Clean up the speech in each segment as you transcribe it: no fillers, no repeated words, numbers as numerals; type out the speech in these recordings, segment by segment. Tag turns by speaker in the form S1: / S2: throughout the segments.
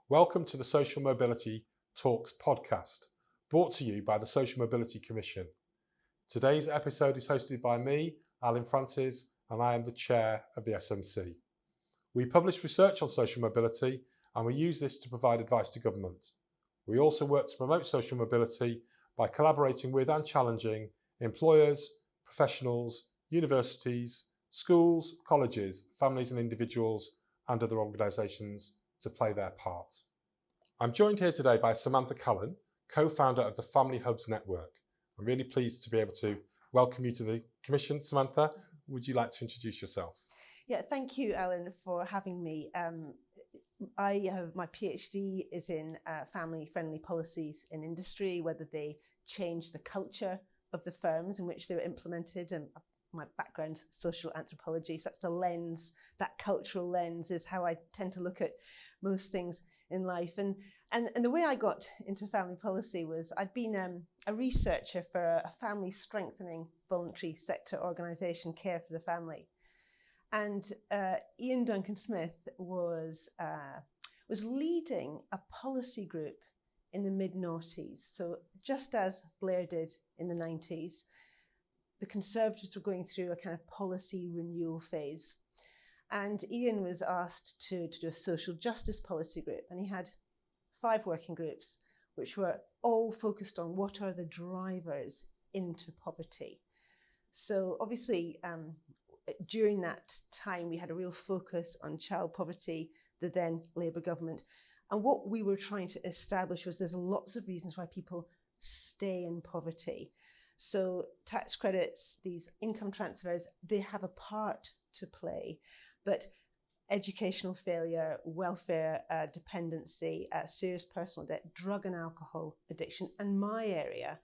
S1: Welcome to the Social Mobility Talks podcast, brought to you by the Social Mobility Commission. Today's episode is hosted by me, Alun Francis, and I am the chair of the SMC. We publish research on social mobility, and we use this to provide advice to government. We also work to promote social mobility by collaborating with and challenging employers, professionals, universities, schools, colleges, families and individuals, and other organisations to play their part. I'm joined here today by Samantha Callan, co-founder of the Family Hubs Network. I'm really pleased to be able to welcome you to the Commission. Samantha, would you like to introduce yourself?
S2: Yeah, thank you, Alan, for having me. My PhD is in family-friendly policies in industry, whether they change the culture of the firms in which they're implemented, and my background's social anthropology, so that's the lens, that cultural lens is how I tend to look at most things in life. And the way I got into family policy was I'd been a researcher for a family strengthening voluntary sector organisation, Care for the Family. And Ian Duncan Smith was leading a policy group in the mid-noughties. So just as Blair did in the 90s, the Conservatives were going through a kind of policy renewal phase. And Ian was asked to do a social justice policy group. And he had 5 working groups, which were all focused on what are the drivers into poverty. So obviously, during that time, we had a real focus on child poverty, the then Labour government. And what we were trying to establish was there's lots of reasons why people stay in poverty. So tax credits, these income transfers, they have a part to play. But educational failure, welfare dependency, serious personal debt, drug and alcohol addiction, and my area,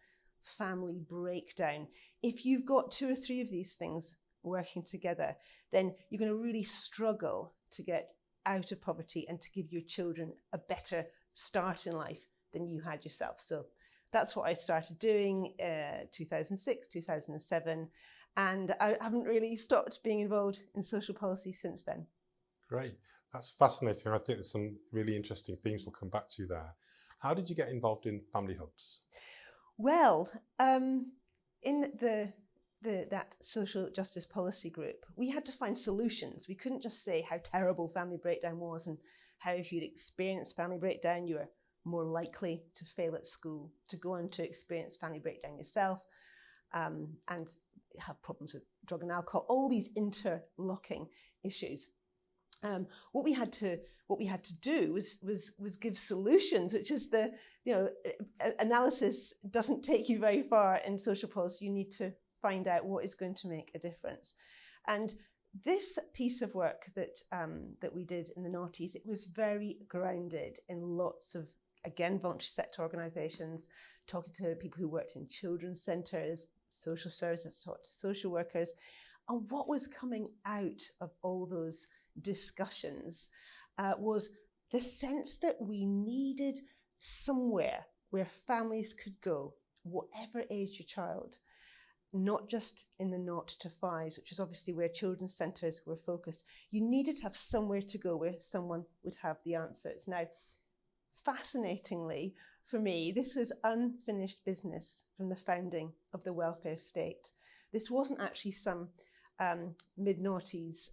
S2: family breakdown. If you've got 2 or 3 of these things working together, then you're going to really struggle to get out of poverty and to give your children a better start in life than you had yourself. So that's what I started doing 2006, 2007, and I haven't really stopped being involved in social policy since then.
S1: Great, that's fascinating. I think there's some really interesting themes we'll come back to there. How did you get involved in Family Hubs?
S2: Well, in that social justice policy group, we had to find solutions. We couldn't just say how terrible family breakdown was and how if you'd experienced family breakdown, you were more likely to fail at school, to go on to experience family breakdown yourself, and have problems with drug and alcohol, all these interlocking issues. What we had to do was give solutions, which is analysis doesn't take you very far in social policy. You need to find out what is going to make a difference. And this piece of work that we did in the noughties, it was very grounded in lots of, again, voluntary sector organisations, talking to people who worked in children's centres, social services, talked to social workers. And what was coming out of all those discussions was the sense that we needed somewhere where families could go, whatever age your child, not just in the 0 to 5s, which is obviously where children's centres were focused. You needed to have somewhere to go where someone would have the answers. Now, fascinatingly, for me, this was unfinished business from the founding of the welfare state. This wasn't actually some mid-noughties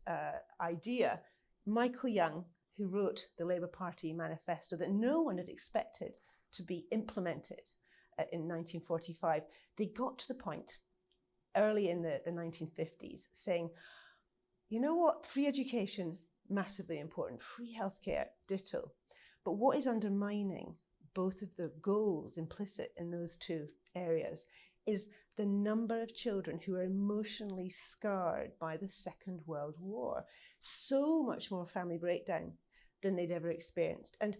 S2: idea. Michael Young, who wrote the Labour Party manifesto that no one had expected to be implemented in 1945, they got to the point early in the 1950s saying, you know what, free education, massively important, free healthcare, ditto. But what is undermining both of the goals implicit in those 2 areas is the number of children who are emotionally scarred by the Second World War. So much more family breakdown than they'd ever experienced. And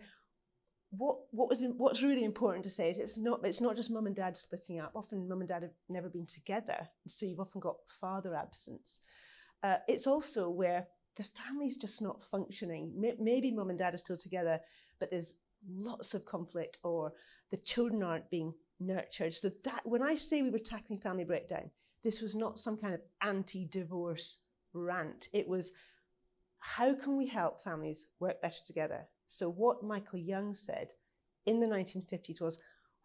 S2: what's really important to say is it's not just mum and dad splitting up. Often mum and dad have never been together, so you've often got father absence. It's also where the family's just not functioning. Maybe mum and dad are still together, but there's lots of conflict, or the children aren't being nurtured. So that when I say we were tackling family breakdown, this was not some kind of anti-divorce rant. It was, how can we help families work better together? So what Michael Young said in the 1950s was,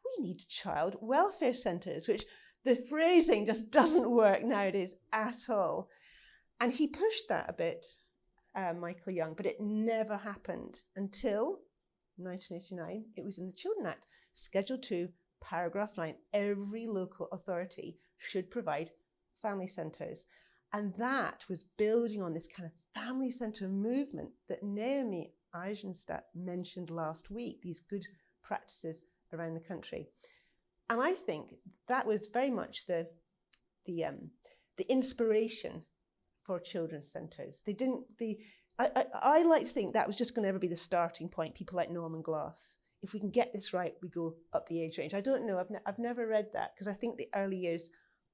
S2: we need child welfare centres, which the phrasing just doesn't work nowadays at all. And he pushed that a bit, Michael Young, but it never happened until 1989. It was in the Children Act, Schedule 2, Paragraph 9. Every local authority should provide family centres. And that was building on this kind of family centre movement that Naomi Eisenstadt mentioned last week, these good practices around the country. And I think that was very much the inspiration for children's centres. I like to think that was just going to ever be the starting point. People like Norman Glass. If we can get this right, we go up the age range. I don't know. I've never read that, because I think the early years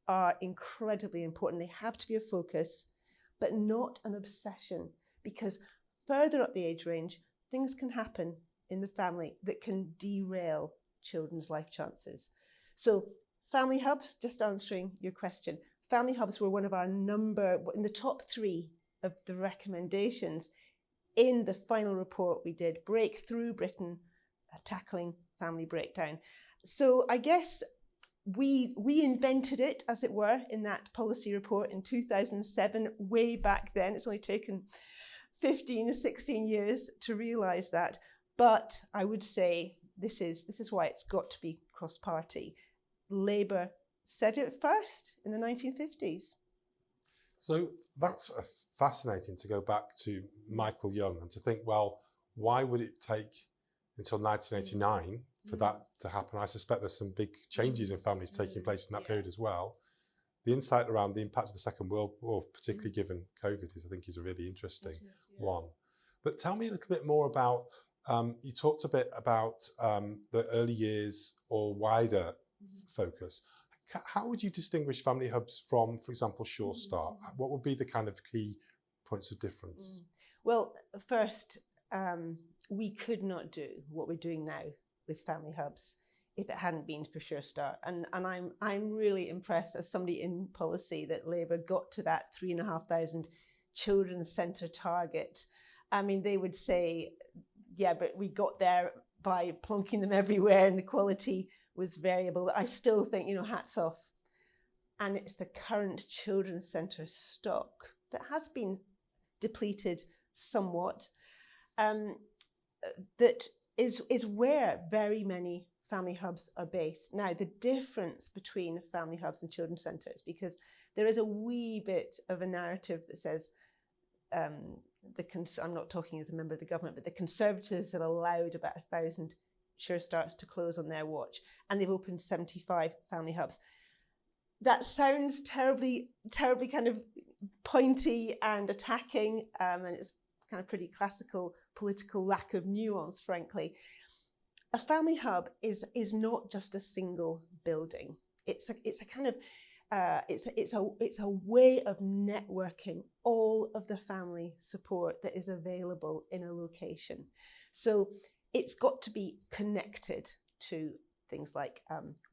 S2: are incredibly important. They have to be a focus, but not an obsession, because further up the age range, things can happen in the family that can derail children's life chances. So family hubs, just answering your question, family hubs were one of our in the top 3 of the recommendations in the final report we did, Breakthrough Britain, Tackling Family Breakdown. So I guess we invented it, as it were, in that policy report in 2007, way back then. It's only taken 15 or 16 years to realise that. But I would say this is why it's got to be cross-party. Labour said it first in the 1950s.
S1: So that's fascinating to go back to Michael Young and to think, well, why would it take until 1989 for that to happen? I suspect there's some big changes in families taking place in that period as well. The insight around the impact of the Second World War, particularly given COVID, I think is a really interesting one. But tell me a little bit more about, you talked a bit about the early years or wider focus. How would you distinguish family hubs from, for example, Sure Start? What would be the kind of key points of difference?
S2: Well, first, we could not do what we're doing now with family hubs if it hadn't been for Sure Start. And I'm really impressed as somebody in policy that Labour got to that 3,500 children's centre target. I mean, they would say, yeah, but we got there by plonking them everywhere and the quality was variable. But I still think, hats off. And it's the current children's centre stock that has been depleted somewhat, that is where very many family hubs are based. Now, the difference between family hubs and children's centres, because there is a wee bit of a narrative that says, I'm not talking as a member of the government, but the Conservatives have allowed about 1,000 Sure Starts to close on their watch, and they've opened 75 family hubs. That sounds terribly kind of pointy and attacking, and it's kind of pretty classical political lack of nuance, frankly. A family hub is not just a single building. It's a kind of it's a way of networking all of the family support that is available in a location. So it's got to be connected to things like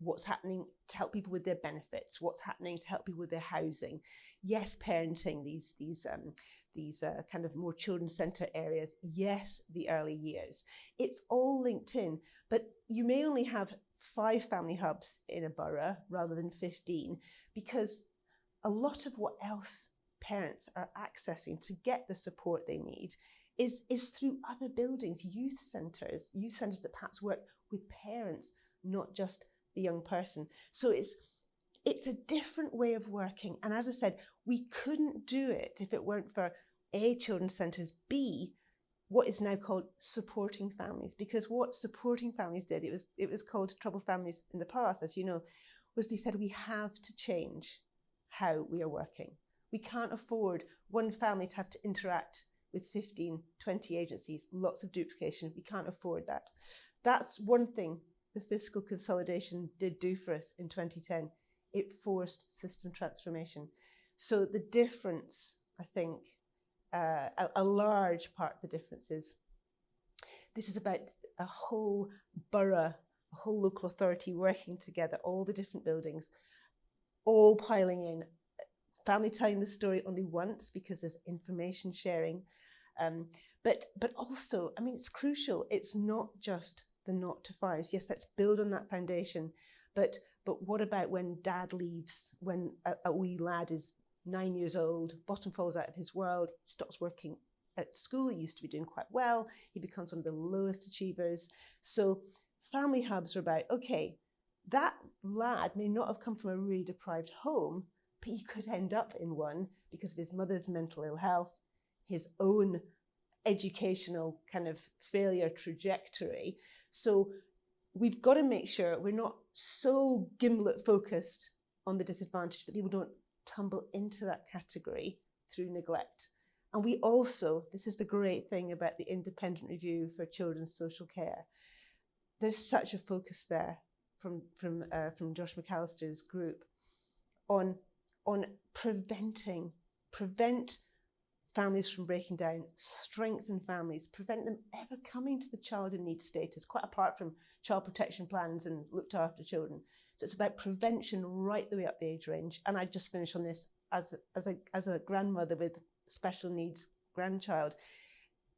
S2: what's happening to help people with their benefits, what's happening to help people with their housing. Yes, parenting, these kind of more children-centred areas. Yes, the early years. It's all linked in, but you may only have 5 family hubs in a borough rather than 15, because a lot of what else parents are accessing to get the support they need is through other buildings, youth centres that perhaps work with parents, not just the young person. So it's a different way of working. And as I said, we couldn't do it if it weren't for A, children's centres, B, what is now called supporting families. Because what supporting families did, it was called troubled families in the past, as you know, was they said we have to change how we are working. We can't afford one family to have to interact with 15, 20 agencies, lots of duplication. We can't afford that. That's one thing the fiscal consolidation did do for us in 2010. It forced system transformation. So the difference, I think, a large part of the difference is this is about a whole borough, a whole local authority working together, all the different buildings, all piling in. Family telling the story only once because there's information sharing. But also, I mean, it's crucial. It's not just the 0 to 5s. Yes, let's build on that foundation. But what about when dad leaves, when a wee lad is 9 years old, bottom falls out of his world, stops working at school, he used to be doing quite well, he becomes one of the lowest achievers. So family hubs are about, okay, that lad may not have come from a really deprived home, but he could end up in one because of his mother's mental ill health, his own educational kind of failure trajectory. So we've got to make sure we're not so gimlet focused on the disadvantage that people don't tumble into that category through neglect. And we also, this is the great thing about the independent review for children's social care, there's such a focus there from Josh McAllister's group on prevent families from breaking down, strengthen families, prevent them ever coming to the child in need status, quite apart from child protection plans and looked after children. So it's about prevention right the way up the age range. And I just finish on this as a grandmother with special needs grandchild.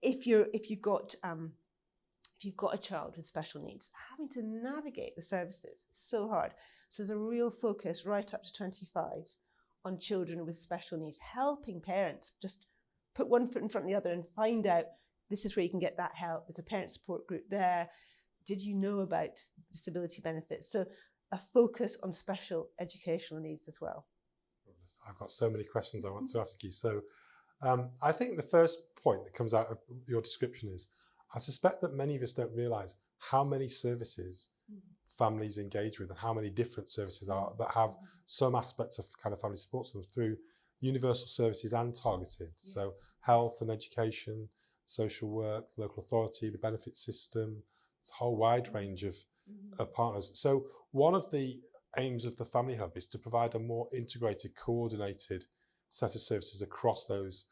S2: If you've got a child with special needs, having to navigate the services is so hard. So there's a real focus right up to 25 on children with special needs, helping parents just put one foot in front of the other and find out this is where you can get that help. There's a parent support group there. Did you know about disability benefits? So a focus on special educational needs as well.
S1: I've got so many questions I want to ask you. So I think the first point that comes out of your description is, I suspect that many of us don't realise how many services families engage with and how many different services are that have some aspects of kind of family support them through universal services and targeted. Yes. So health and education, social work, local authority, the benefit system, it's a whole wide range of partners. So one of the aims of the Family Hub is to provide a more integrated, coordinated set of services across those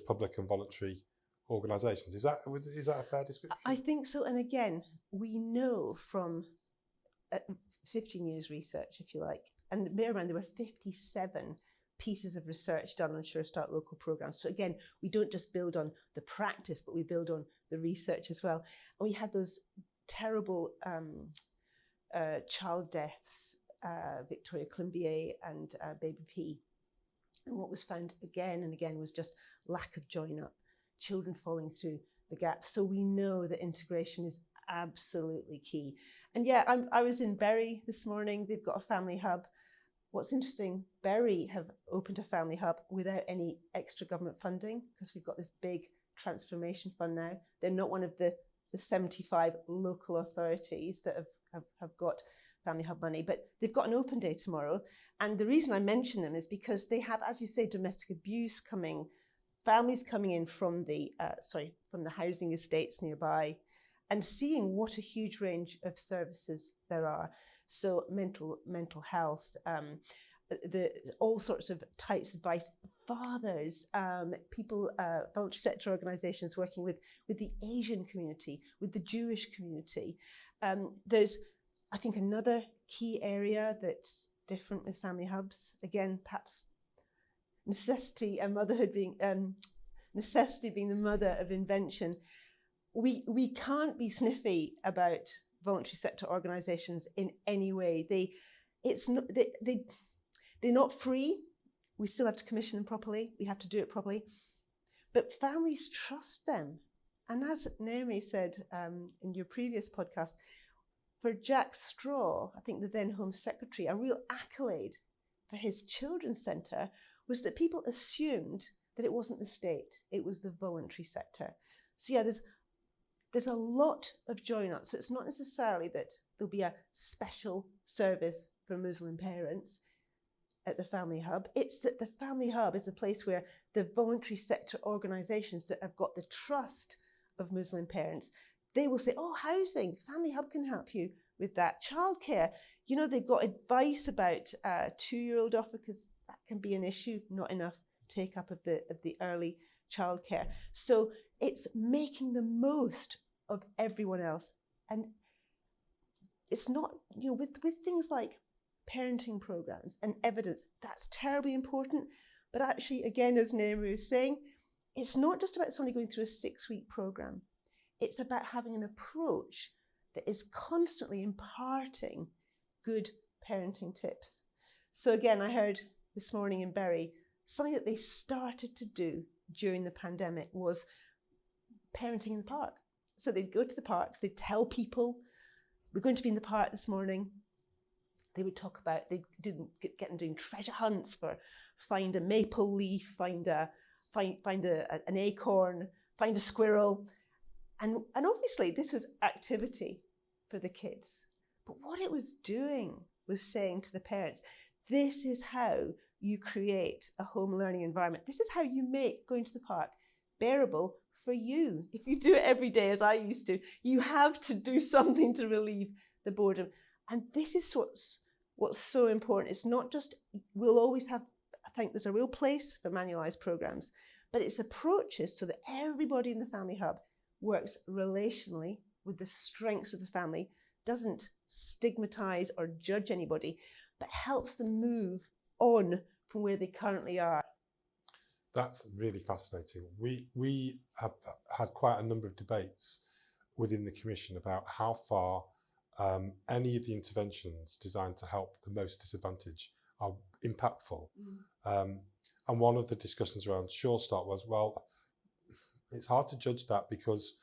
S1: public and voluntary organisations. Is that a fair description?
S2: I think so. And again, we know from 15 years research, if you like, and bear in mind there were 57 pieces of research done on Sure Start local programmes. So again, we don't just build on the practice, but we build on the research as well. And we had those terrible child deaths, Victoria Climbier and Baby P. And what was found again and again was just lack of join up, children falling through the gaps. So we know that integration is absolutely key. And yeah, I was in Bury this morning. They've got a family hub. What's interesting, Bury have opened a family hub without any extra government funding because we've got this big transformation fund now. They're not one of the 75 local authorities that have got family hub money, but they've got an open day tomorrow. And the reason I mention them is because they have, as you say, domestic abuse coming, families coming in from the housing estates nearby, and seeing what a huge range of services there are. So mental health, all sorts of types of advice, fathers, people, voluntary sector organisations working with the Asian community, with the Jewish community. There's, I think, another key area that's different with family hubs. Again, perhaps necessity and motherhood being necessity being the mother of invention. We can't be sniffy about voluntary sector organisations in any way. They're not free. We still have to commission them properly. We have to do it properly. But families trust them. And as Naomi said in your previous podcast, for Jack Straw, I think the then Home Secretary, a real accolade for his children's centre was that people assumed that it wasn't the state, it was the voluntary sector. So yeah, there's a lot of join-up. So it's not necessarily that there'll be a special service for Muslim parents at the Family Hub. It's that the Family Hub is a place where the voluntary sector organisations that have got the trust of Muslim parents, they will say, oh, housing, Family Hub can help you with that. Childcare, you know, they've got advice about 2-year-old offer because that can be an issue, not enough take up of the early childcare. So it's making the most of everyone else. And it's not, you know, with things like parenting programs and evidence, that's terribly important. But actually, again, as Naomi was saying, it's not just about somebody going through a 6-week program. It's about having an approach that is constantly imparting good parenting tips. So again, I heard this morning in Bury, something that they started to do during the pandemic was parenting in the park. So they'd go to the parks, they'd tell people, we're going to be in the park this morning. They would talk about, they'd get them doing treasure hunts for find a maple leaf, find an acorn, find a squirrel. And obviously this was activity for the kids. But what it was doing was saying to the parents, this is how you create a home learning environment. This is how you make going to the park bearable for you. If you do it every day, as I used to, you have to do something to relieve the boredom. And this is what's so important. It's not just, we'll always have, I think there's a real place for manualised programmes, but it's approaches so that everybody in the Family Hub works relationally with the strengths of the family, doesn't stigmatise or judge anybody, but helps them move on from where they currently are.
S1: That's really fascinating. We have had quite a number of debates within the Commission about how far any of the interventions designed to help the most disadvantaged are impactful. And one of the discussions around Sure Start was, well, it's hard to judge that because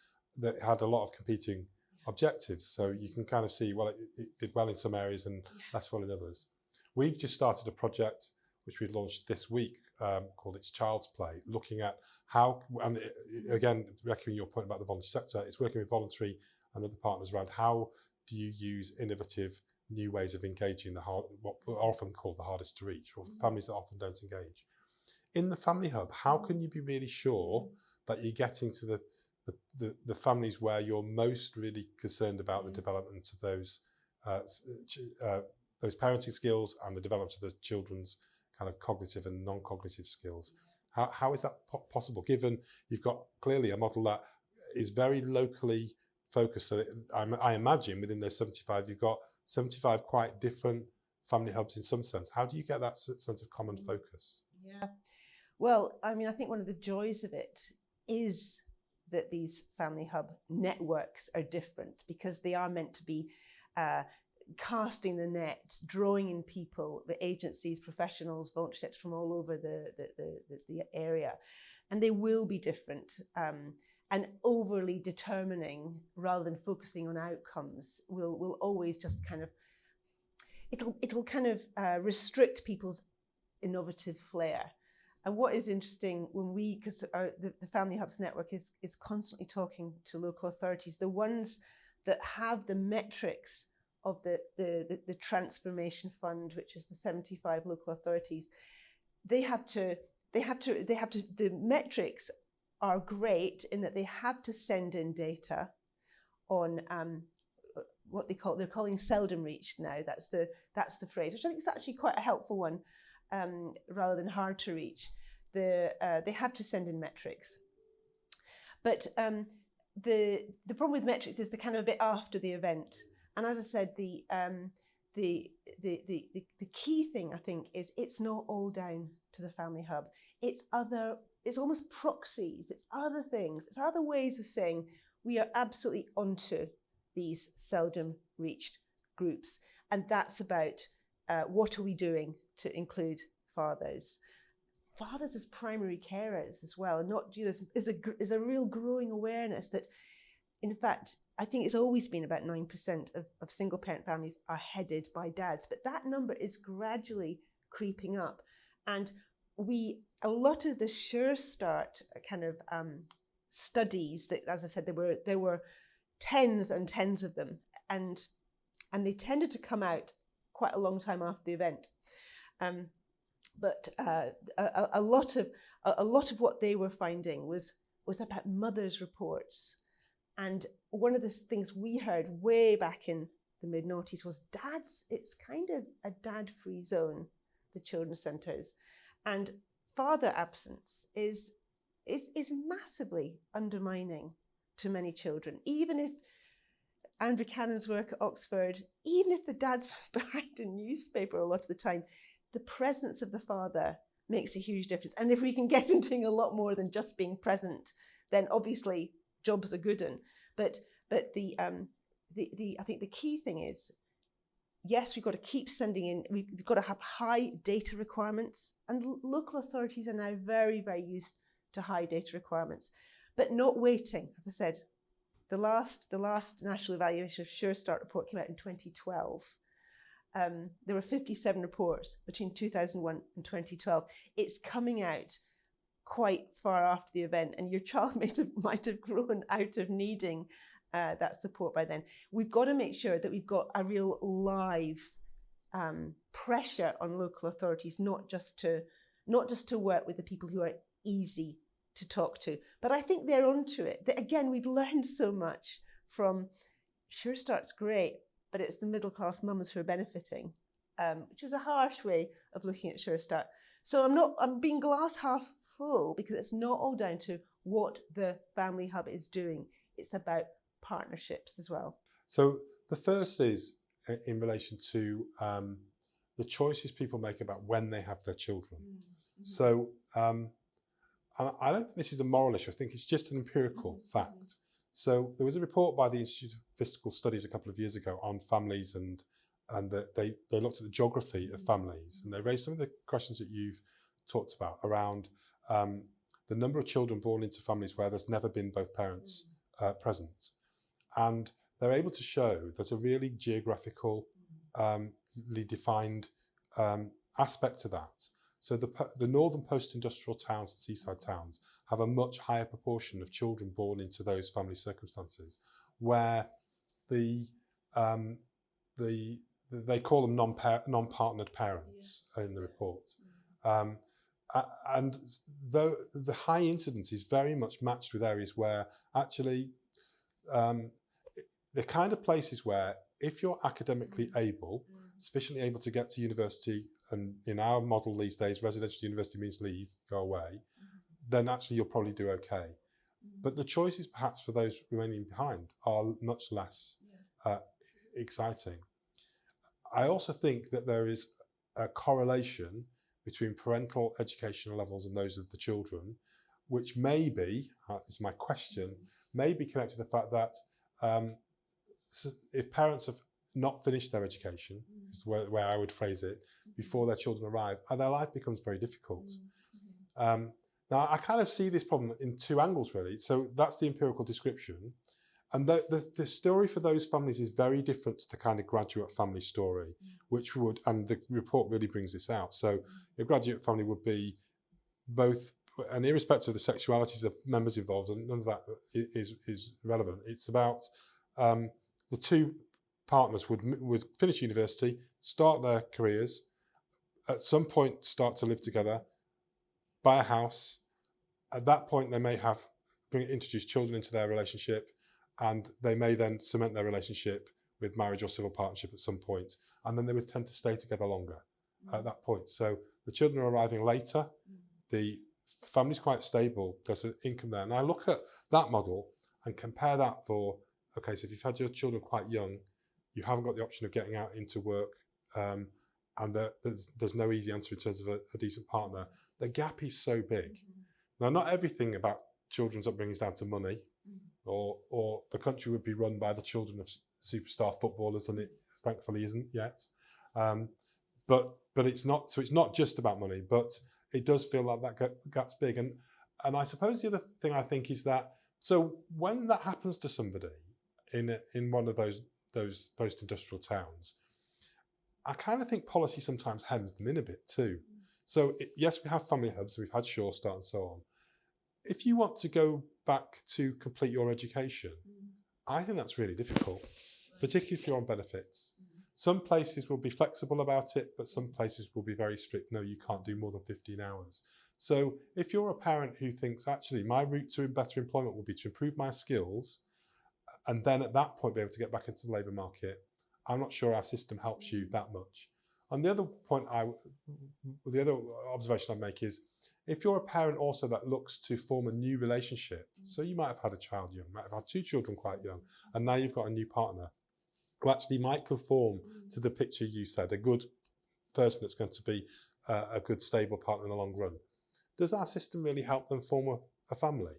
S1: it had a lot of competing objectives. So you can kind of see, well, it did well in some areas and less well in others. We've just started a project which we launched this week called It's Child's Play, looking at how, and again, echoing your point about the voluntary sector, it's working with voluntary and other partners around how do you use innovative new ways of engaging what are often called the hardest to reach, or the families that often don't engage. In the Family Hub, how can you be really sure that you're getting to the families where you're most really concerned about the development of those parenting skills and the development of the children's kind of cognitive and non-cognitive skills? How is that possible, given you've got clearly a model that is very locally focused? So I imagine within those 75, you've got 75 quite different family hubs in some sense. How do you get that sense of common focus?
S2: Yeah, well, I mean, I think one of the joys of it is that these family hub networks are different because they are meant to be casting the net, drawing in people, the agencies, professionals, voluntary sectors from all over the area. And they will be different. And overly determining rather than focusing on outcomes will always just kind of, it'll kind of restrict people's innovative flair. And what is interesting when because the Family Hubs network is constantly talking to local authorities, the ones that have the metrics of the Transformation Fund, which is the 75 local authorities, the metrics are great in that they have to send in data on what they're calling seldom reached now. That's the phrase, which I think is actually quite a helpful one, rather than hard to reach. They have to send in metrics, but the problem with metrics is they're kind of a bit after the event. And as I said, the key thing I think is it's not all down to the Family Hub. It's almost proxies. It's other things. It's other ways of saying we are absolutely onto these seldom reached groups, and that's about what are we doing to include fathers. Fathers as primary carers as well, and not just is a real growing awareness that, in fact, I think it's always been about 9% of single parent families are headed by dads, but that number is gradually creeping up. And a lot of the Sure Start kind of studies that, as I said, there were tens and tens of them, and they tended to come out quite a long time after the event. But a lot of what they were finding was about mothers' reports. And one of the things we heard way back in the mid-noughties was dads, it's kind of a dad-free zone, the children's centres. And father absence is massively undermining to many children. Even if Andrew Cannon's work at Oxford, even if the dad's behind a newspaper a lot of the time, the presence of the father makes a huge difference. And if we can get into doing a lot more than just being present, then obviously jobs are good. But the I think the key thing is, yes, we've got to keep sending in, we've got to have high data requirements, and local authorities are now very, very used to high data requirements, but not waiting. As I said, the last national evaluation of Sure Start report came out in 2012. There were 57 reports between 2001 and 2012. It's coming out quite far after the event, and your child might have grown out of needing that support by then. We've got to make sure that we've got a real live pressure on local authorities, not just to work with the people who are easy to talk to. But I think they're onto it. Again, we've learned so much from Sure Start's great, but it's the middle class mums who are benefiting, which is a harsh way of looking at Sure Start. So I'm being glass half full, because it's not all down to what the Family Hub is doing. It's about partnerships as well.
S1: So the first is in relation to the choices people make about when they have their children. Mm-hmm. So I don't think this is a moral issue. I think it's just an empirical fact. So there was a report by the Institute of Fiscal Studies a couple of years ago on families, and they looked at the geography of families, and they raised some of the questions that you've talked about around the number of children born into families where there's never been both parents present. And they're able to show there's a really geographically defined aspect to that. So the northern post-industrial towns and seaside towns have a much higher proportion of children born into those family circumstances, where they call them non-partnered parents in the report. And though the high incidence is very much matched with areas where actually the kind of places where if you're academically able, sufficiently able to get to university, and in our model these days, residential university means leave, go away, then actually you'll probably do okay. But the choices perhaps for those remaining behind are much less exciting. I also think that there is a correlation between parental educational levels and those of the children, which may be, is my question, may be connected to the fact that if parents have not finished their education, is where I would phrase it, before their children arrive, their life becomes very difficult. Now, I kind of see this problem in two angles, really. So that's the empirical description. And the story for those families is very different to the kind of graduate family story, which would, and the report really brings this out. So a graduate family would be both, and irrespective of the sexualities of members involved, and none of that is relevant. It's about the two partners would finish university, start their careers, at some point start to live together, buy a house. At that point, they may introduce children into their relationship, and they may then cement their relationship with marriage or civil partnership at some point, and then they would tend to stay together longer at that point. So the children are arriving later, the family's quite stable, there's an income there. And I look at that model and compare that for, okay, so if you've had your children quite young, you haven't got the option of getting out into work, and there's no easy answer in terms of a decent partner. The gap is so big. Now, not everything about children's upbringing is down to money, or the country would be run by the children of superstar footballers, and it thankfully isn't yet. But it's not. So it's not just about money, but it does feel like that gap's big. And I suppose the other thing I think is that, so when that happens to somebody in one of those post-industrial towns, I kind of think policy sometimes hems them in a bit too. So yes, we have family hubs, we've had Sure Start and so on. If you want to go back to complete your education, I think that's really difficult, particularly if you're on benefits. Some places will be flexible about it, but some places will be very strict. No, you can't do more than 15 hours. So if you're a parent who thinks, actually, my route to better employment will be to improve my skills, and then at that point be able to get back into the labour market, I'm not sure our system helps you that much. And the other point, the other observation I make is, if you're a parent also that looks to form a new relationship, so you might have had a child young, might have had two children quite young, and now you've got a new partner who actually might conform to the picture you said, a good person that's going to be a good stable partner in the long run. Does our system really help them form a family?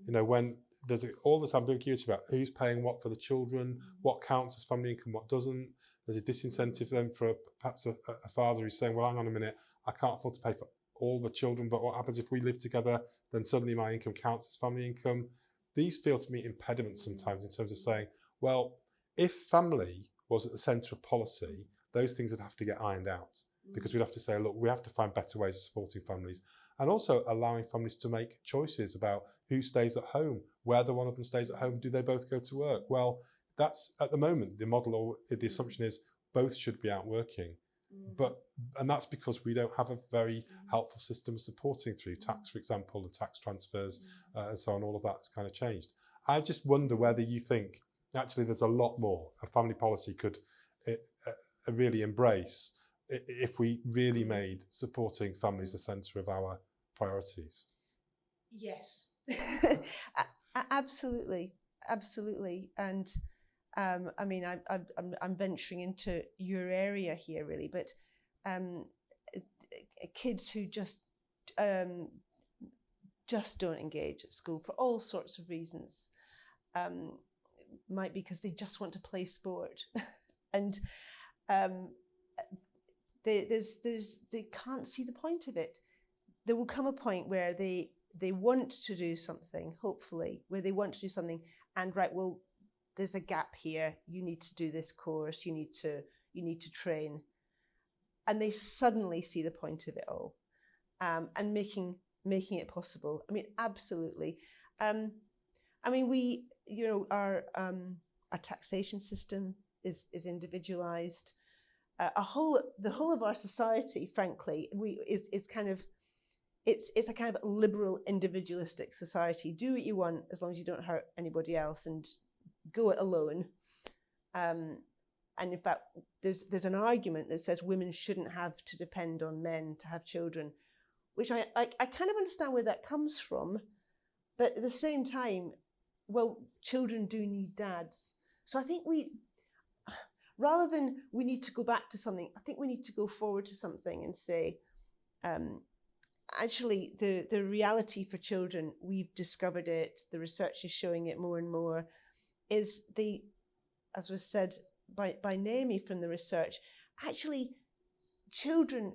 S1: You know, when there's all this ambiguity about who's paying what for the children, what counts as family income, what doesn't. There's a disincentive then for perhaps a father who's saying, well, hang on a minute, I can't afford to pay for all the children, but what happens if we live together? Then suddenly my income counts as family income. These feel to me impediments sometimes in terms of saying, well, if family was at the centre of policy, those things would have to get ironed out, because we'd have to say, look, we have to find better ways of supporting families, and also allowing families to make choices about who stays at home, whether one of them stays at home, do they both go to work? Well, that's at the moment the model, or the assumption is both should be out working. And that's because we don't have a very helpful system supporting through tax, for example, and tax transfers and so on. All of that's kind of changed. I just wonder whether you think actually there's a lot more a family policy could really embrace if we really made supporting families the centre of our priorities.
S2: Yes, absolutely, and I mean, I'm venturing into your area here, really, but kids who just don't engage at school for all sorts of reasons, might be because they just want to play sport, and they can't see the point of it. There will come a point where they want to do something, hopefully, where they want to do something, and right, well, there's a gap here. You need to do this course. You need to train, and they suddenly see the point of it all, and making it possible. I mean, absolutely. I mean, we, you know, our taxation system is individualized. The whole of our society, frankly, is kind of. It's a kind of liberal, individualistic society. Do what you want as long as you don't hurt anybody else, and go it alone. And in fact, there's an argument that says women shouldn't have to depend on men to have children, which I kind of understand where that comes from. But at the same time, well, children do need dads. So I think rather than we need to go back to something, I think we need to go forward to something and say, actually, the reality for children, we've discovered it, the research is showing it more and more, is as was said by Naomi from the research, actually children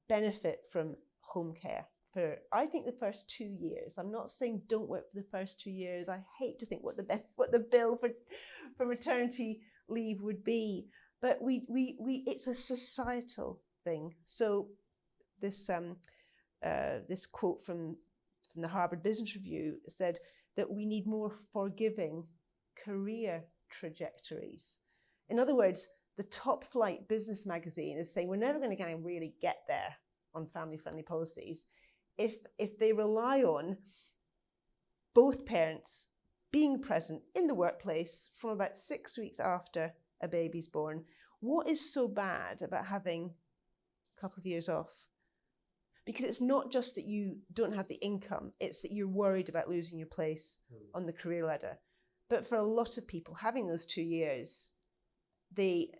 S2: benefit from home care for, I think, the first 2 years. I'm not saying don't work for the first 2 years. I hate to think what the bill for maternity leave would be, but it's a societal thing. So this quote from the Harvard Business Review said that we need more forgiving career trajectories. In other words, the top flight business magazine is saying we're never going to kind of really get there on family-friendly policies if they rely on both parents being present in the workplace from about 6 weeks after a baby's born. What is so bad about having a couple of years off? Because it's not just that you don't have the income, it's that you're worried about losing your place on the career ladder. But for a lot of people, having those 2 years, they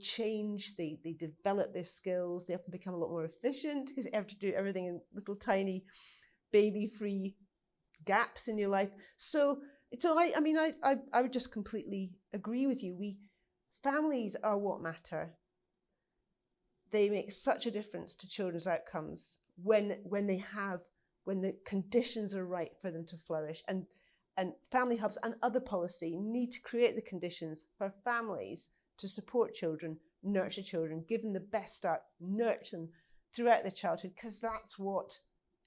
S2: change, they develop their skills, they often become a lot more efficient because you have to do everything in little tiny baby-free gaps in your life. So I would just completely agree with you. Families are what matter. They make such a difference to children's outcomes when the conditions are right for them to flourish. And family hubs and other policy need to create the conditions for families to support children, nurture children, give them the best start, nurture them throughout their childhood, because that's what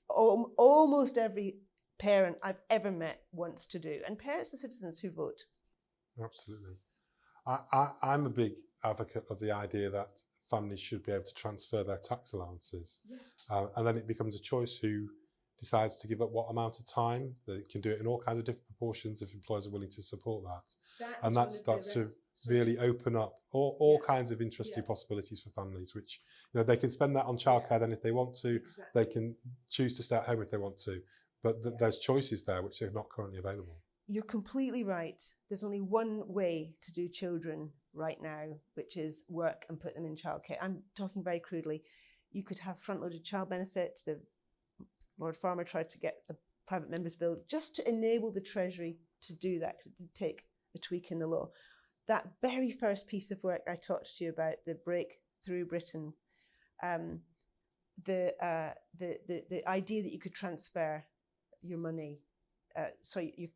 S2: almost every parent I've ever met wants to do. And parents are citizens who vote.
S1: Absolutely. I'm a big advocate of the idea that families should be able to transfer their tax allowances. Yeah. And then it becomes a choice who decides to give up what amount of time. They can do it in all kinds of different proportions if employers are willing to support that. And that starts to really open up all kinds of interesting possibilities for families, which, you know, they can spend that on childcare then if they want to. Exactly. They can choose to stay at home if they want to. But there's choices there which are not currently available.
S2: You're completely right. There's only one way to do children right now, which is work and put them in childcare. I'm talking very crudely. You could have front-loaded child benefits. The Lord Farmer tried to get a private members bill just to enable the Treasury to do that, because it did take a tweak in the law. That very first piece of work I talked to you about, the Breakthrough Britain, the idea that you could transfer your money,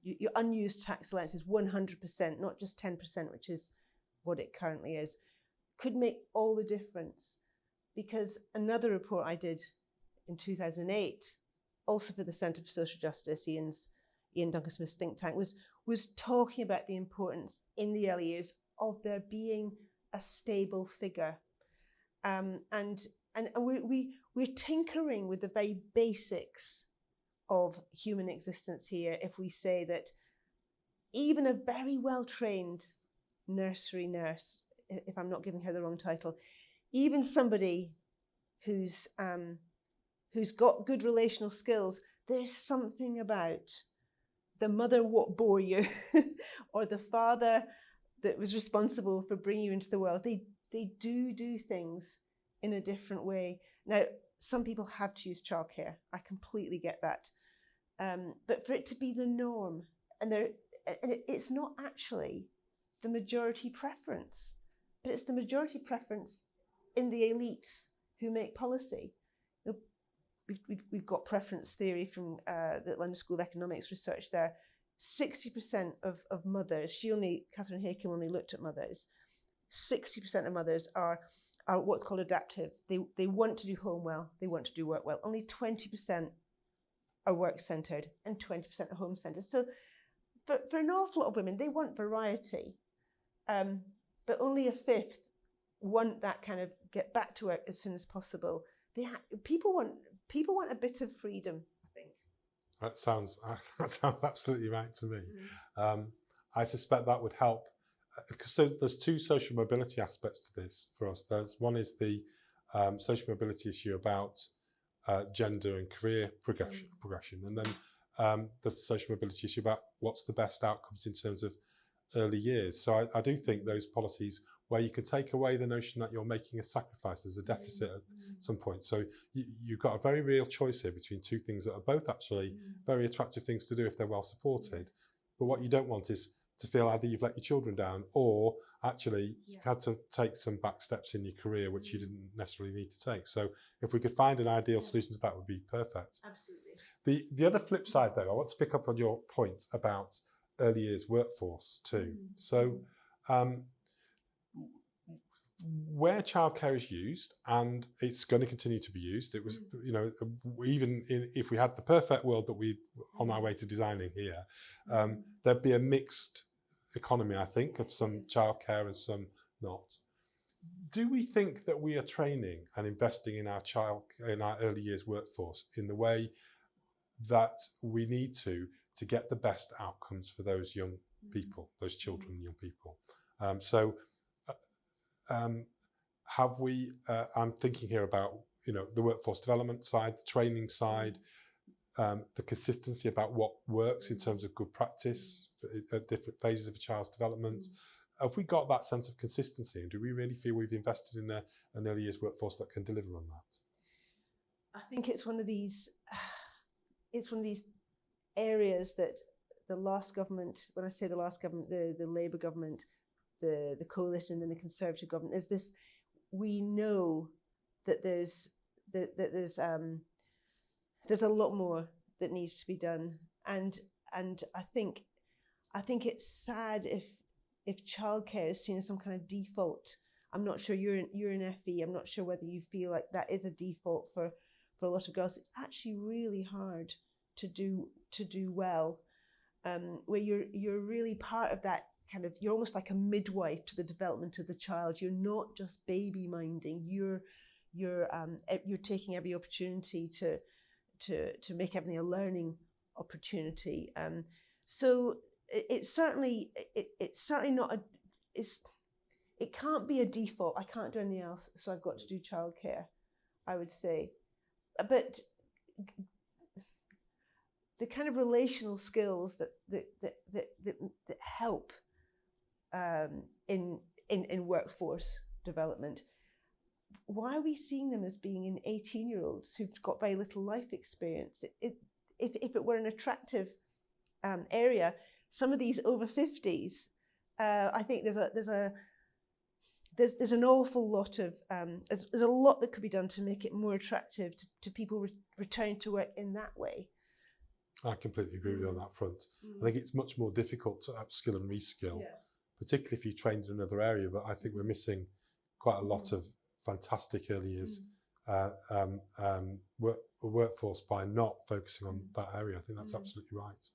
S2: your unused tax allowance is 100%, not just 10%, which is what it currently is, could make all the difference. Because another report I did in 2008, also for the Centre for Social Justice, Ian Duncan Smith's think tank, was talking about the importance in the early years of there being a stable figure. And we're tinkering with the very basics of human existence here if we say that even a very well-trained nursery nurse, if I'm not giving her the wrong title, even somebody who's got good relational skills, there's something about the mother what bore you or the father that was responsible for bringing you into the world. They do things in a different way. Now, some people have to use childcare. I completely get that. But for it to be the norm, and it's not actually the majority preference, but it's the majority preference in the elites who make policy. We've got preference theory from the London School of Economics research there. 60% of mothers, Catherine Hakem only looked at mothers, 60% of mothers are what's called adaptive. They want to do home well, they want to do work well. Only 20% are work-centred and 20% are home-centred. So for an awful lot of women, they want variety, but only a fifth want that kind of get back to work as soon as possible. People want a bit of freedom, I think.
S1: That sounds absolutely right to me. I suspect that would help. So there's two social mobility aspects to this for us. One is the social mobility issue about gender and career progression, and then there's the social mobility issue about what's the best outcomes in terms of early years. So I do think those policies where you can take away the notion that you're making a sacrifice, there's a deficit at some point. So you've got a very real choice here between two things that are both actually very attractive things to do if they're well supported. But what you don't want is to feel either you've let your children down or actually you've had to take some back steps in your career which you didn't necessarily need to take. So if we could find an ideal solution to that, would be perfect.
S2: Absolutely.
S1: The other flip side though, I want to pick up on your point about early years workforce too. So where childcare is used, and it's going to continue to be used, it was, even if we had the perfect world that we're on our way to designing here, there'd be a mixed economy, I think, of some childcare and some not. Do we think that we are training and investing in our early years workforce in the way that we need to get the best outcomes for those young people, those children and young people? Have we, I'm thinking here about, the workforce development side, the training side, the consistency about what works in terms of good practice at different phases of a child's development. Have we got that sense of consistency, and do we really feel we've invested in an early years workforce that can deliver on that?
S2: I think it's one of these areas that the last government, when I say the last government, the Labour government, the coalition and the Conservative government, there's this, we know that there's a lot more that needs to be done, and I think it's sad if childcare is seen as some kind of default. I'm not sure you're in FE. I'm not sure whether you feel like that is a default for a lot of girls. It's actually really hard to do well, where you're really part of that kind of, you're almost like a midwife to the development of the child. You're not just baby minding. You're taking every opportunity to make everything a learning opportunity. So it's certainly not it can't be a default. I can't do anything else, so I've got to do childcare, I would say. But the kind of relational skills that help in workforce development, why are we seeing them as being in 18-year-olds who've got very little life experience? If it were an attractive area, some of these over 50s, I think there's an awful lot of there's a lot that could be done to make it more attractive to people returning to work in that way.
S1: I completely agree with you on that front. I think it's much more difficult to upskill and reskill, particularly if you trained in another area. But I think we're missing quite a lot of fantastic early years workforce by not focusing on that area. I think that's absolutely right.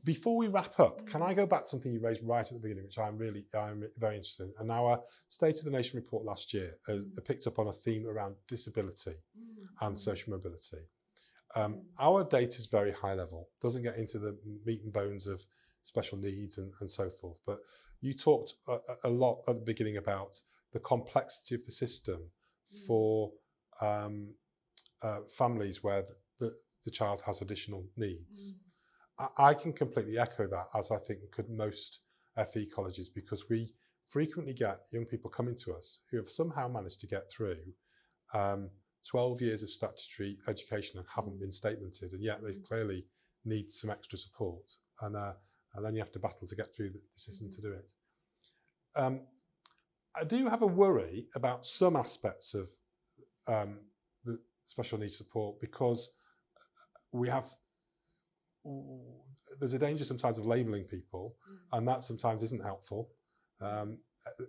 S1: Before we wrap up, can I go back to something you raised right at the beginning, which I'm very interested in? And our State of the Nation report last year picked up on a theme around disability and social mobility. Our data is very high level, doesn't get into the meat and bones of special needs and so forth. But you talked a lot at the beginning about the complexity of the system for families where the child has additional needs. I can completely echo that, as I think could most FE colleges, because we frequently get young people coming to us who have somehow managed to get through 12 years of statutory education and haven't been statemented, and yet they clearly need some extra support, and then you have to battle to get through the system to do it. I do have a worry about some aspects of the special needs support, because there's a danger sometimes of labelling people, and that sometimes isn't helpful.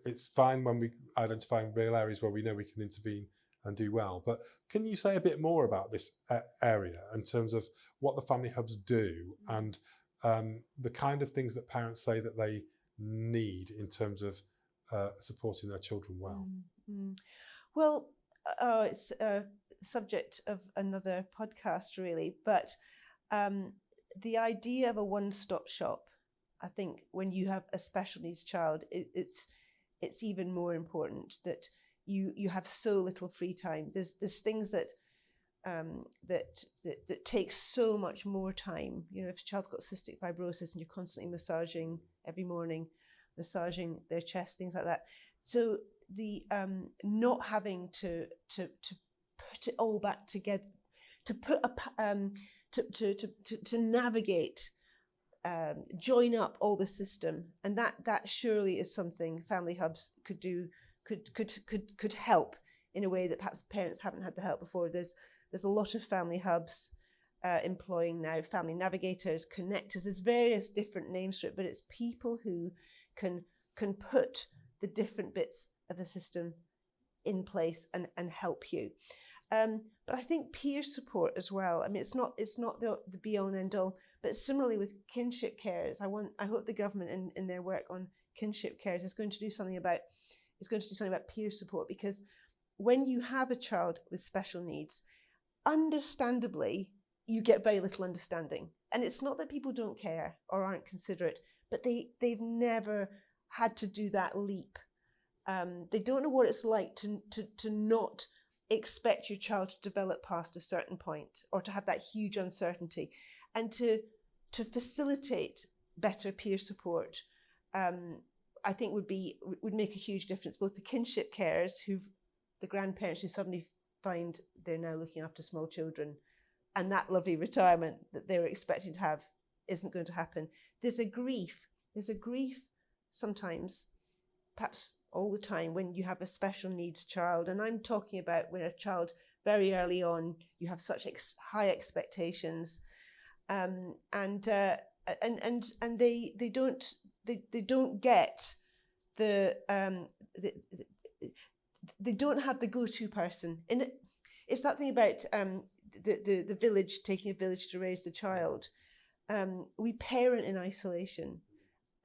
S1: It's fine when we identify real areas where we know we can intervene and do well. But can you say a bit more about this area in terms of what the family hubs do and the kind of things that parents say that they need in terms of supporting their children well?
S2: Well, it's a subject of another podcast, really, but the idea of a one-stop shop, I think when you have a special needs child, it's even more important that you have so little free time. There's things that takes so much more time. You know, if a child's got cystic fibrosis and you're constantly massaging every morning, massaging their chest, things like that. So the not having to put it all back together, to put to navigate, join up all the system, and that surely is something family hubs could do, could help in a way that perhaps parents haven't had the help before. There's a lot of family hubs employing now family navigators, connectors. There's various different names for it, but it's people who can put the different bits of the system in place and help you. But I think peer support as well. I mean, it's not the be all and end all. But similarly with kinship carers, I hope the government in their work on kinship carers is going to do something about peer support, because when you have a child with special needs, understandably you get very little understanding. And it's not that people don't care or aren't considerate, but they've never had to do that leap. They don't know what it's like to not expect your child to develop past a certain point, or to have that huge uncertainty, and to facilitate better peer support. I think would make a huge difference. Both the kinship carers, the grandparents who suddenly find they're now looking after small children, and that lovely retirement that they were expecting to have isn't going to happen. There's a grief sometimes, perhaps all the time, when you have a special needs child. And I'm talking about when a child very early on, you have such high expectations, and they don't get they don't have the go-to person. And it's that thing about the village, taking a village to raise the child. We parent in isolation,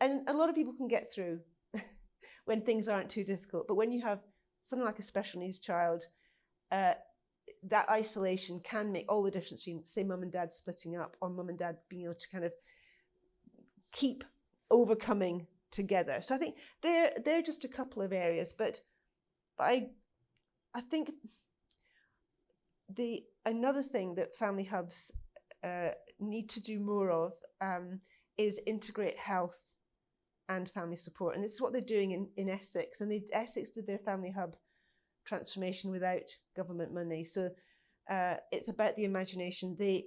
S2: and a lot of people can get through when things aren't too difficult. But when you have something like a special needs child, that isolation can make all the difference between, say, mum and dad splitting up, or mum and dad being able to kind of keep overcoming together. So I think they're just a couple of areas, but I think another thing that family hubs need to do more of is integrate health and family support. And this is what they're doing in Essex. And Essex did their family hub transformation without government money. So it's about the imagination. They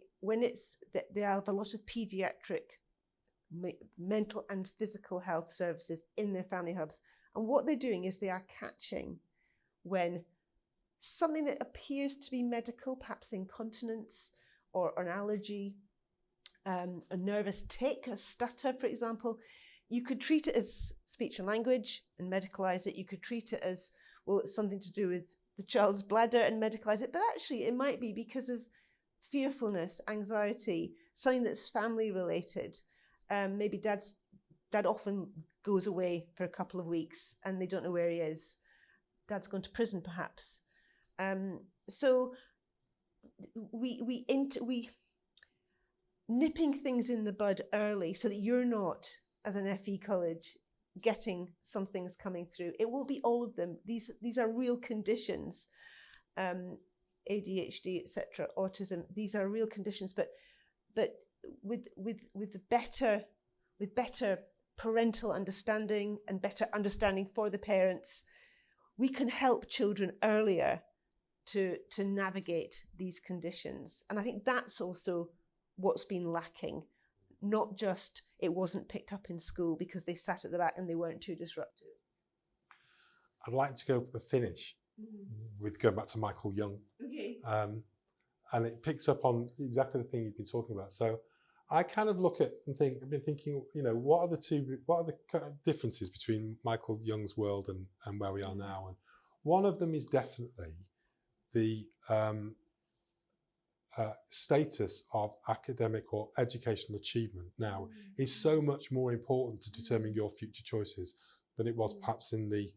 S2: have a lot of paediatric mental and physical health services in their family hubs. And what they're doing is they are catching when something that appears to be medical, perhaps incontinence or an allergy, a nervous tic, a stutter, for example, you could treat it as speech and language and medicalize it. You could treat it as, well, it's something to do with the child's bladder and medicalize it. But actually, it might be because of fearfulness, anxiety, something that's family related. Maybe dad often goes away for a couple of weeks and they don't know where he is. Dad's gone to prison, perhaps. So we nipping things in the bud early so that you're not, as an FE college, getting some things coming through. It will be all of them. These are real conditions, ADHD, etc., autism. These are real conditions, but with better parental understanding and better understanding for the parents, we can help children earlier to navigate these conditions. And I think that's also what's been lacking. Not just it wasn't picked up in school because they sat at the back and they weren't too disruptive.
S1: I'd like to go for the finish with going back to Michael Young.
S2: Okay.
S1: And it picks up on exactly the thing you've been talking about. So I kind of look at and I've been thinking, what are the kind of differences between Michael Young's world and where we are now? And one of them is definitely the status of academic or educational achievement now is so much more important to determine your future choices than it was perhaps in the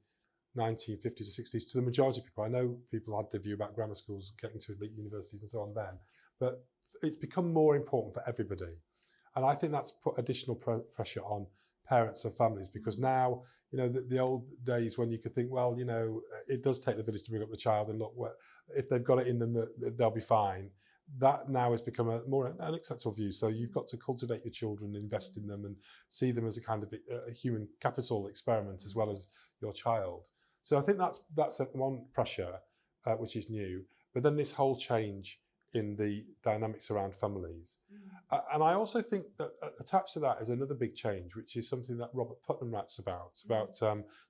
S1: 1950s or 60s to the majority of people. I know people had the view about grammar schools getting to elite universities and so on then, but it's become more important for everybody. And I think that's put additional pressure on parents and families, because now, the old days when you could think, well, it does take the village to bring up the child, and look, if they've got it in them, they'll be fine. That now has become a more unacceptable view. So you've got to cultivate your children, invest in them, and see them as a kind of a human capital experiment as well as your child. So I think that's one pressure which is new. But then this whole change in the dynamics around families. And I also think that attached to that is another big change, which is something that Robert Putnam writes about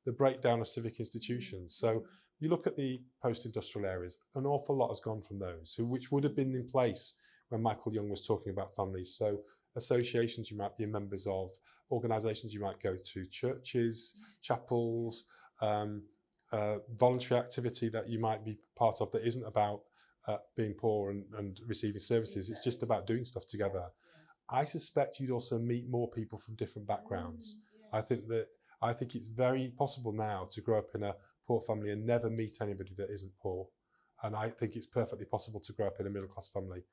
S1: the breakdown of civic institutions. So you look at the post-industrial areas, an awful lot has gone from those, which would have been in place when Michael Young was talking about families. So associations you might be members of, organisations you might go to, churches, chapels, voluntary activity that you might be part of that isn't about being poor and receiving services. It's just about doing stuff together. I suspect you'd also meet more people from different backgrounds. I think it's very possible now to grow up in a poor family and never meet anybody that isn't poor. And I think it's perfectly possible to grow up in a middle class family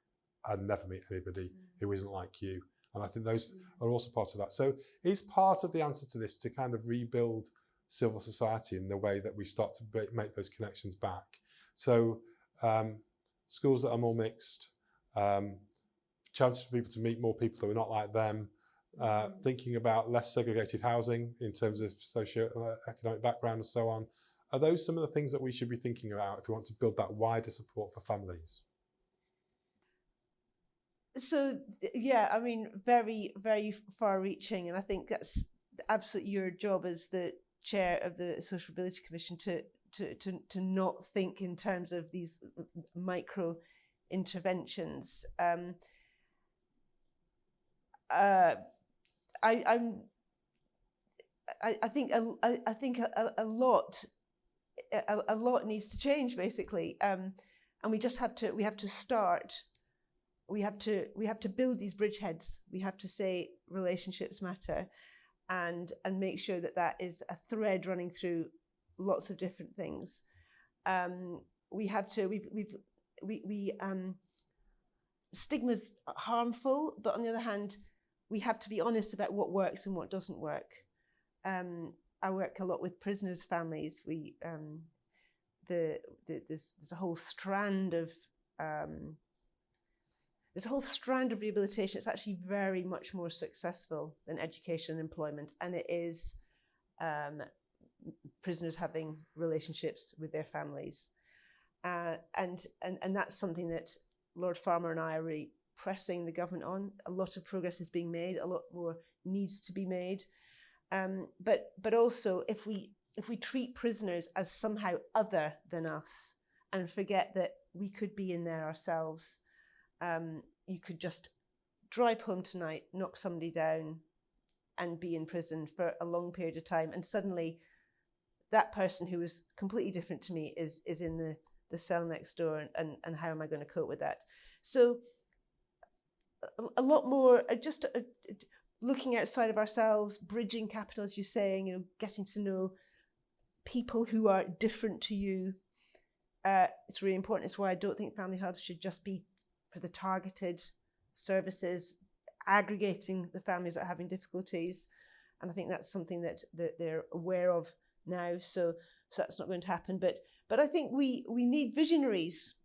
S1: and never meet anybody who isn't like you. And I think those are also part of that. So is part of the answer to this to kind of rebuild civil society in the way that we start to make those connections back. So schools that are more mixed, chances for people to meet more people who are not like them, thinking about less segregated housing in terms of socio-economic background and so on. Are those some of the things that we should be thinking about if we want to build that wider support for families?
S2: So, yeah, I mean, very, very far-reaching. And I think that's absolutely your job as the chair of the Social Mobility Commission to not think in terms of these micro interventions. I think a lot needs to change, basically, and we have to start. We have to build these bridgeheads. We have to say relationships matter, and make sure that is a thread running through lots of different things. Stigma's harmful, but on the other hand, we have to be honest about what works and what doesn't work. I work a lot with prisoners' families. There's a whole strand of rehabilitation. It's actually very much more successful than education and employment, and it is prisoners having relationships with their families. And that's something that Lord Farmer and I are really pressing the government on. A lot of progress is being made, a lot more needs to be made. But also, if we treat prisoners as somehow other than us and forget that we could be in there ourselves, you could just drive home tonight, knock somebody down, and be in prison for a long period of time, and suddenly that person who was completely different to me is in the cell next door, and how am I going to cope with that? So a lot more just looking outside of ourselves, bridging capital, as you're saying, getting to know people who are different to you. It's really important. It's why I don't think family hubs should just be for the targeted services, aggregating the families that are having difficulties. And I think that's something that they're aware of now. So that's not going to happen. But I think we need visionaries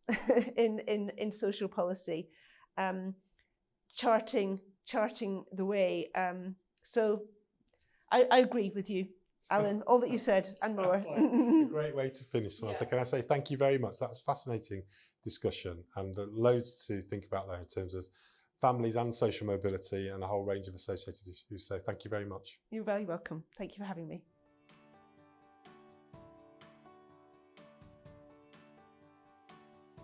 S2: in social policy, charting the way. So I agree with you, Alan, all that you said and more.
S1: Like a great way to finish, Samantha.
S2: Yeah.
S1: Can I say thank you very much? That's a fascinating discussion, and loads to think about there in terms of families and social mobility and a whole range of associated issues. So thank you very much.
S2: You're very welcome. Thank you for having me.